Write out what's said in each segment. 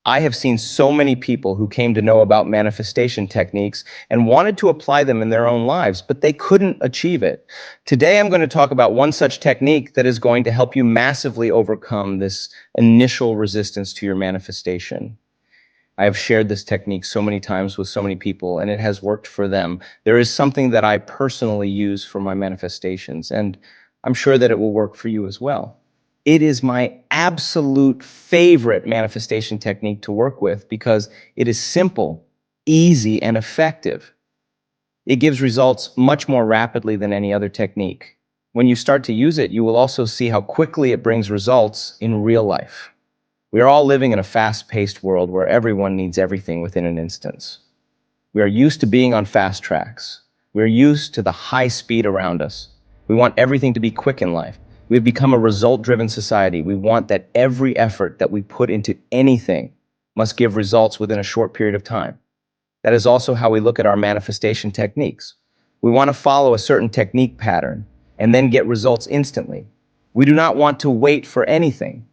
I have seen so many people who came to know about manifestation techniques and wanted to apply them in their own lives, but they couldn't achieve it. Today, I'm going to talk about one such technique that is going to help you massively overcome this initial resistance to your manifestation. I have shared this technique so many times with so many people, and it has worked for them. There is something that I personally use for my manifestations, and I'm sure that it will work for you as well. It is my absolute favorite manifestation technique to work with because it is simple, easy, and effective. It gives results much more rapidly than any other technique. When you start to use it, you will also see how quickly it brings results in real life. We are all living in a fast-paced world where everyone needs everything within an instance. We are used to being on fast tracks. We are used to the high speed around us. We want everything to be quick in life. We've become a result-driven society. We want that every effort that we put into anything must give results within a short period of time. That is also how we look at our manifestation techniques. We want to follow a certain technique pattern and then get results instantly. We do not want to wait for anything.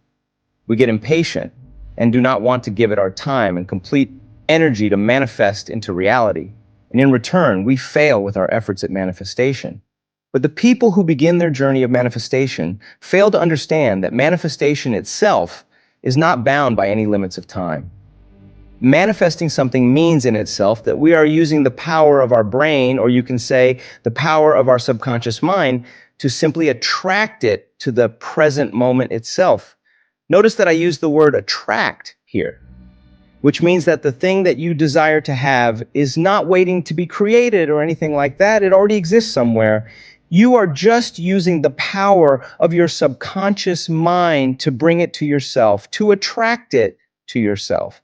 We get impatient and do not want to give it our time and complete energy to manifest into reality. And in return, we fail with our efforts at manifestation. But the people who begin their journey of manifestation fail to understand that manifestation itself is not bound by any limits of time. Manifesting something means in itself that we are using the power of our brain, or you can say the power of our subconscious mind, to simply attract it to the present moment itself. Notice that I use the word attract here, which means that the thing that you desire to have is not waiting to be created or anything like that. It already exists somewhere. You are just using the power of your subconscious mind to bring it to yourself, to attract it to yourself.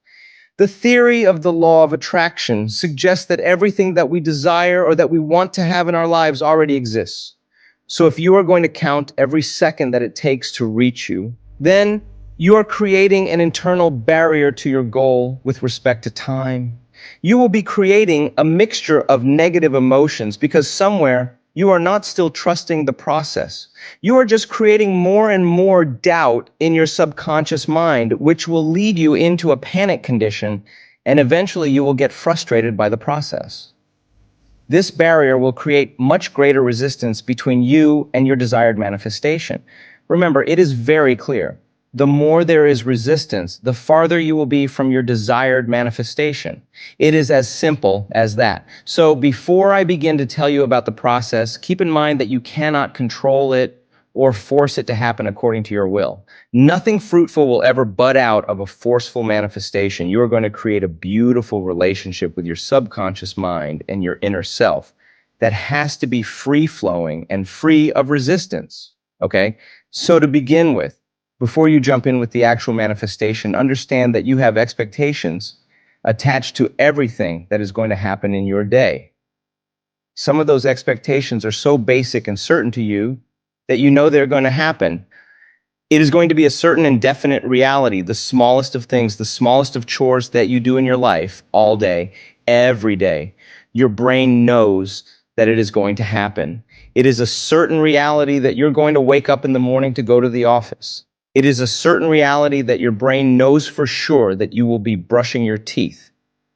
The theory of the law of attraction suggests that everything that we desire or that we want to have in our lives already exists. So if you are going to count every second that it takes to reach you, then you are creating an internal barrier to your goal with respect to time. You will be creating a mixture of negative emotions because somewhere you are not still trusting the process. You are just creating more and more doubt in your subconscious mind, which will lead you into a panic condition, and eventually you will get frustrated by the process. This barrier will create much greater resistance between you and your desired manifestation. Remember, it is very clear. The more there is resistance, the farther you will be from your desired manifestation. It is as simple as that. So before I begin to tell you about the process, keep in mind that you cannot control it or force it to happen according to your will. Nothing fruitful will ever bud out of a forceful manifestation. You are going to create a beautiful relationship with your subconscious mind and your inner self that has to be free-flowing and free of resistance. Okay? So to begin with, before you jump in with the actual manifestation, understand that you have expectations attached to everything that is going to happen in your day. Some of those expectations are so basic and certain to you that you know they're going to happen. It is going to be a certain indefinite reality, the smallest of things, the smallest of chores that you do in your life all day, every day. Your brain knows that it is going to happen. It is a certain reality that you're going to wake up in the morning to go to the office. It is a certain reality that your brain knows for sure that you will be brushing your teeth.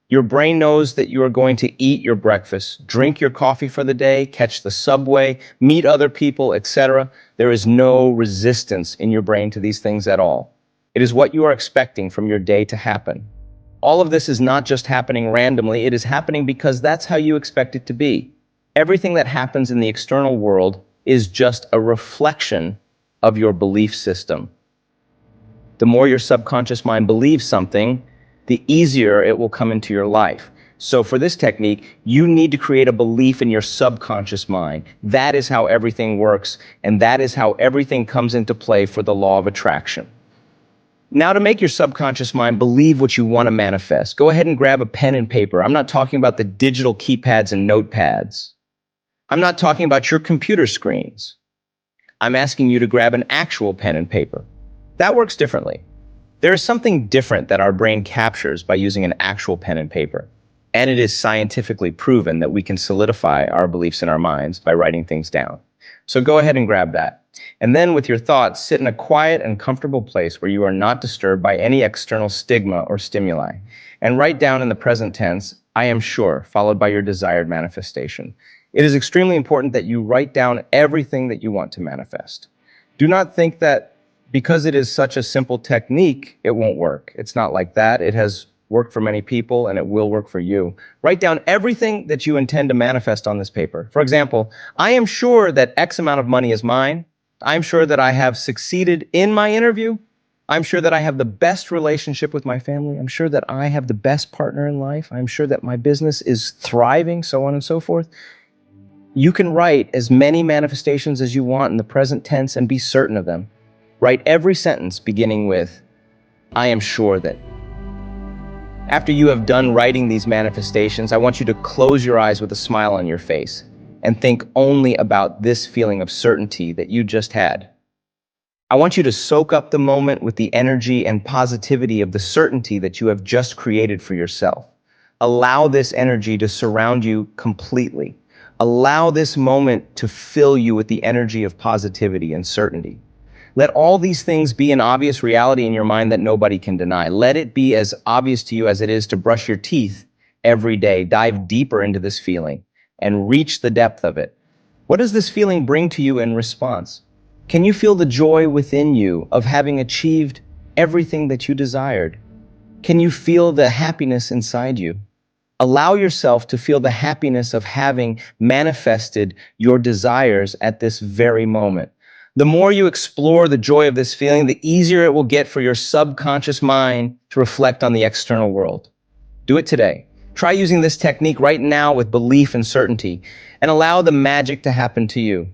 Your brain knows that you are going to eat your breakfast, drink your coffee for the day, catch the subway, meet other people, etc. There is no resistance in your brain to these things at all. It is what you are expecting from your day to happen. All of this is not just happening randomly, it is happening because that's how you expect it to be. Everything that happens in the external world is just a reflection of your belief system. The more your subconscious mind believes something, the easier it will come into your life. So for this technique, you need to create a belief in your subconscious mind. That is how everything works, and that is how everything comes into play for the law of attraction. Now, to make your subconscious mind believe what you want to manifest, go ahead and grab a pen and paper. I'm not talking about the digital keypads and notepads. I'm not talking about your computer screens. I'm asking you to grab an actual pen and paper. That works differently. There is something different that our brain captures by using an actual pen and paper. And it is scientifically proven that we can solidify our beliefs in our minds by writing things down. So go ahead and grab that. And then with your thoughts, sit in a quiet and comfortable place where you are not disturbed by any external stigma or stimuli. And write down in the present tense, I am sure, followed by your desired manifestation. It is extremely important that you write down everything that you want to manifest. Do not think that because it is such a simple technique, it won't work. It's not like that. It has worked for many people and it will work for you. Write down everything that you intend to manifest on this paper. For example, I am sure that X amount of money is mine. I'm sure that I have succeeded in my interview. I'm sure that I have the best relationship with my family. I'm sure that I have the best partner in life. I'm sure that my business is thriving, so on and so forth. You can write as many manifestations as you want in the present tense and be certain of them. Write every sentence beginning with, I am sure that. After you have done writing these manifestations, I want you to close your eyes with a smile on your face and think only about this feeling of certainty that you just had. I want you to soak up the moment with the energy and positivity of the certainty that you have just created for yourself. Allow this energy to surround you completely. Allow this moment to fill you with the energy of positivity and certainty. Let all these things be an obvious reality in your mind that nobody can deny. Let it be as obvious to you as it is to brush your teeth every day. Dive deeper into this feeling and reach the depth of it. What does this feeling bring to you in response? Can you feel the joy within you of having achieved everything that you desired? Can you feel the happiness inside you? Allow yourself to feel the happiness of having manifested your desires at this very moment. The more you explore the joy of this feeling, the easier it will get for your subconscious mind to reflect on the external world. Do it today. Try using this technique right now with belief and certainty, and allow the magic to happen to you.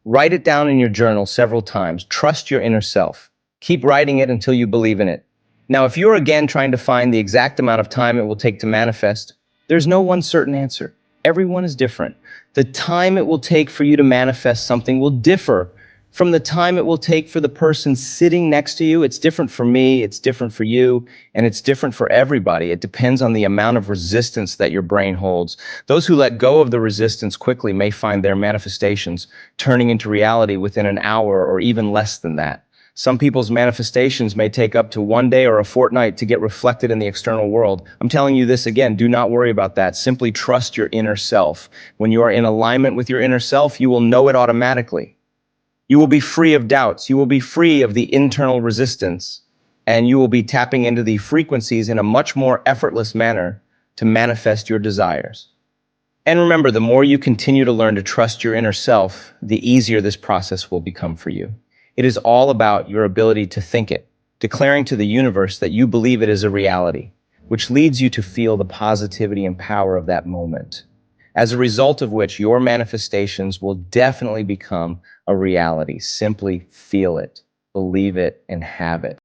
Write it down in your journal several times. Trust your inner self. Keep writing it until you believe in it. Now, if you're again trying to find the exact amount of time it will take to manifest, there's no one certain answer. Everyone is different. The time it will take for you to manifest something will differ from the time it will take for the person sitting next to you. It's different for me, it's different for you, and it's different for everybody. It depends on the amount of resistance that your brain holds. Those who let go of the resistance quickly may find their manifestations turning into reality within an hour or even less than that. Some people's manifestations may take up to one day or a fortnight to get reflected in the external world. I'm telling you this again, do not worry about that. Simply trust your inner self. When you are in alignment with your inner self, you will know it automatically. You will be free of doubts. You will be free of the internal resistance, and you will be tapping into the frequencies in a much more effortless manner to manifest your desires. And remember, the more you continue to learn to trust your inner self, the easier this process will become for you. It is all about your ability to think it, declaring to the universe that you believe it is a reality, which leads you to feel the positivity and power of that moment. As a result of which, your manifestations will definitely become a reality. Simply feel it, believe it, and have it.